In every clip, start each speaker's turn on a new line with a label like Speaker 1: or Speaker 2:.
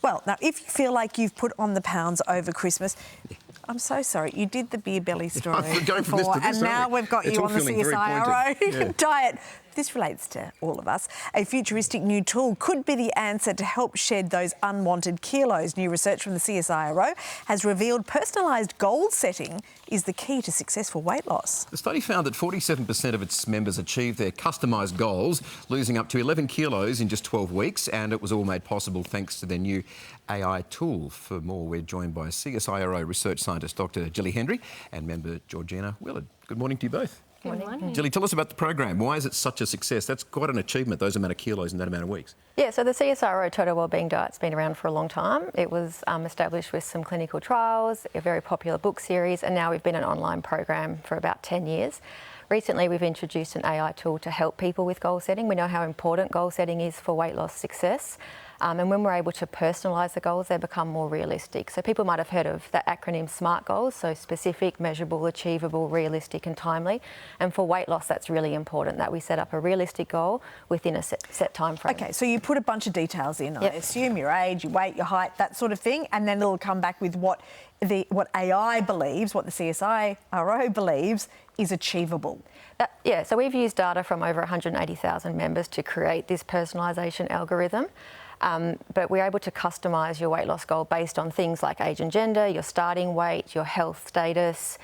Speaker 1: Well, now, if you feel like you've put on the pounds over Christmas, I'm so sorry, you did the beer belly story before, and now we've got you on the CSIRO diet. This relates to all of us. A futuristic new tool could be the answer to help shed those unwanted kilos. New research from the CSIRO has revealed personalised goal setting is the key to successful weight loss.
Speaker 2: The study found that 47% of its members achieved their customised goals, losing up to 11 kilos in just 12 weeks, and it was all made possible thanks to their new AI tool. For more, we're joined by CSIRO research scientist Dr. Gilly Hendry and member Georgina Willard. Good morning to you both.
Speaker 3: Good morning.
Speaker 2: Gilly, tell us about the program. Why is it such a success? That's quite an achievement, those amount of kilos in that amount of weeks.
Speaker 3: Yeah, so the CSIRO Total Wellbeing Diet's been around for a long time. It was established with some clinical trials, a very popular book series, and now we've been an online program for about 10 years. Recently, we've introduced an AI tool to help people with goal setting. We know how important goal setting is for weight loss success. And when we're able to personalise the goals, they become more realistic. So people might have heard of the acronym SMART goals, so specific, measurable, achievable, realistic and timely. And for weight loss, that's really important, that we set up a realistic goal within a set time frame.
Speaker 1: OK, so you put a bunch of details in, I assume, your age, your weight, your height, that sort of thing, and then it'll come back with what AI believes, what the CSIRO believes is achievable.
Speaker 3: Yeah, so we've used data from over 180,000 members to create this personalisation algorithm. But we're able to customise your weight loss goal based on things like age and gender, your starting weight, your health status,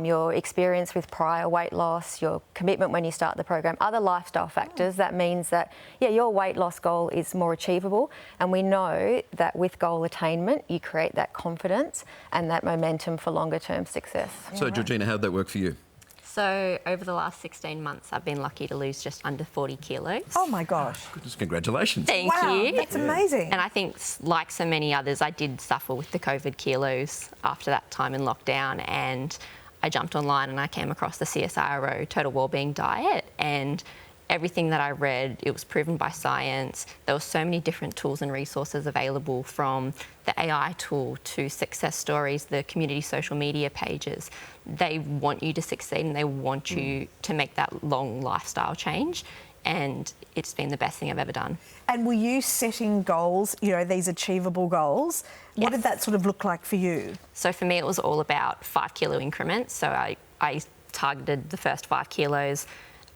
Speaker 3: your experience with prior weight loss, your commitment when you start the program, other lifestyle factors. That means that, yeah, your weight loss goal is more achievable. And we know that with goal attainment, you create that confidence and that momentum for longer term success.
Speaker 2: So, Georgina, how did that work for you?
Speaker 4: So over the last 16 months, I've been lucky to lose just under 40 kilos.
Speaker 1: Oh, my gosh.
Speaker 2: Goodness, congratulations.
Speaker 4: Thank you.
Speaker 1: That's amazing.
Speaker 4: And I think, like so many others, I did suffer with the COVID kilos after that time in lockdown, and I jumped online and I came across the CSIRO Total Wellbeing Diet, and everything that I read, it was proven by science. There were so many different tools and resources available, from the AI tool to success stories, the community social media pages. They want you to succeed and they want you to make that long lifestyle change. And it's been the best thing I've ever done.
Speaker 1: And were you setting goals, you know, these achievable goals?
Speaker 4: Yes.
Speaker 1: What did that sort of look like for you?
Speaker 4: So for me, it was all about 5 kilo increments. So I targeted the first 5 kilos.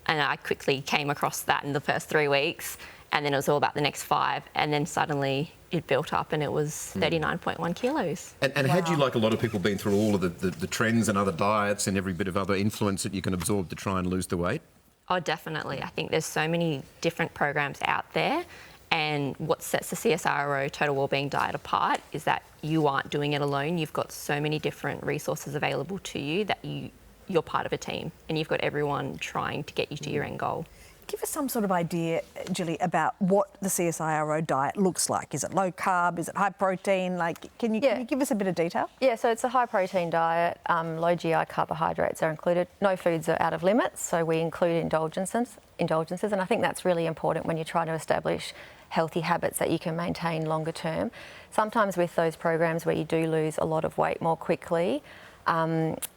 Speaker 4: And I quickly came across that in the first 3 weeks, and then it was all about the next 5, and then suddenly it built up and it was 39.1 kilos.
Speaker 2: And had you, like a lot of people, been through all of the trends and other diets and every bit of other influence that you can absorb to try and lose the weight?
Speaker 4: Oh, definitely. I think there's so many different programs out there, and what sets the CSIRO Total Wellbeing Diet apart is that you aren't doing it alone. You've got so many different resources available to you that you're part of a team, and you've got everyone trying to get you to your end goal.
Speaker 1: Give us some sort of idea, Gilly, about what the CSIRO diet looks like. Is it low carb? Is it high protein? Like, can you give us a bit of detail?
Speaker 3: Yeah, so it's a high protein diet. Low GI carbohydrates are included. No foods are out of limits, so we include indulgences, and I think that's really important when you're trying to establish healthy habits that you can maintain longer term. Sometimes with those programs where you do lose a lot of weight more quickly,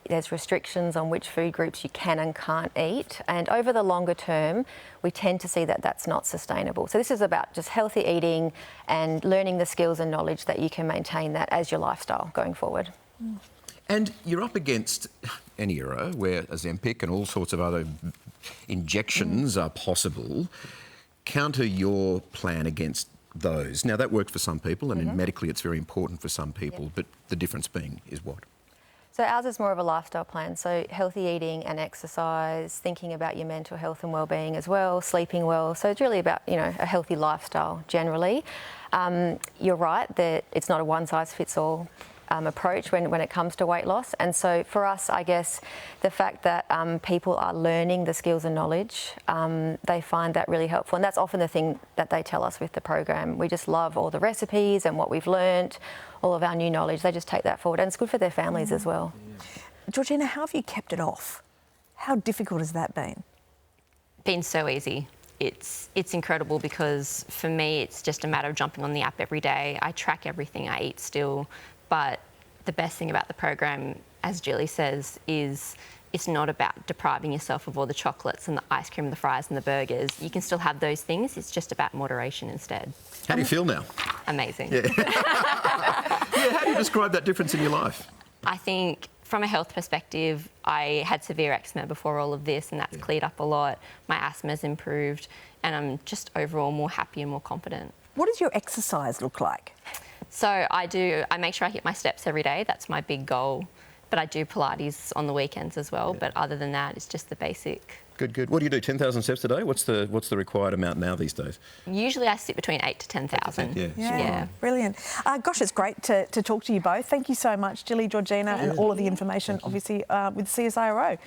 Speaker 3: there's restrictions on which food groups you can and can't eat, and over the longer term we tend to see that that's not sustainable. So this is about just healthy eating and learning the skills and knowledge that you can maintain that as your lifestyle going forward.
Speaker 2: And you're up against an era where Ozempic and all sorts of other injections are possible. Counter your plan against those. Now, that worked for some people, and medically it's very important for some people, but the difference being is what?
Speaker 3: So ours is more of a lifestyle plan, so healthy eating and exercise, thinking about your mental health and well-being as well, sleeping well. So it's really about, you know, a healthy lifestyle generally. You're right that it's not a one-size-fits-all approach when it comes to weight loss. And so for us, I guess, the fact that people are learning the skills and knowledge, they find that really helpful. And that's often the thing that they tell us with the program. We just love all the recipes and what we've learnt, all of our new knowledge. They just take that forward, and it's good for their families as well.
Speaker 1: Georgina, how have you kept it off? How difficult has that been?
Speaker 4: Been so easy. It's incredible, because for me it's just a matter of jumping on the app every day. I track everything I eat still, but the best thing about the program, as Gilly says, is it's not about depriving yourself of all the chocolates and the ice cream, the fries and the burgers. You can still have those things. It's just about moderation instead.
Speaker 2: How do you feel now?
Speaker 4: amazing.
Speaker 2: Yeah. Yeah, how do you describe that difference in your life?
Speaker 4: I think from a health perspective, I had severe eczema before all of this, and that's cleared up a lot. My asthma's improved, and I'm just overall more happy and more confident.
Speaker 1: What does your exercise look like?
Speaker 4: So I make sure I hit my steps every day. That's my big goal. But I do Pilates on the weekends as well. But other than that, it's just the basic.
Speaker 2: Good, good. What do you do, 10,000 steps a day? What's the required amount now these days?
Speaker 4: Usually I sit between 8 to 10,000.
Speaker 2: Yeah.
Speaker 1: Brilliant. Gosh, it's great to talk to you both. Thank you so much, Jilly, Georgina, and all of the information, obviously, with CSIRO.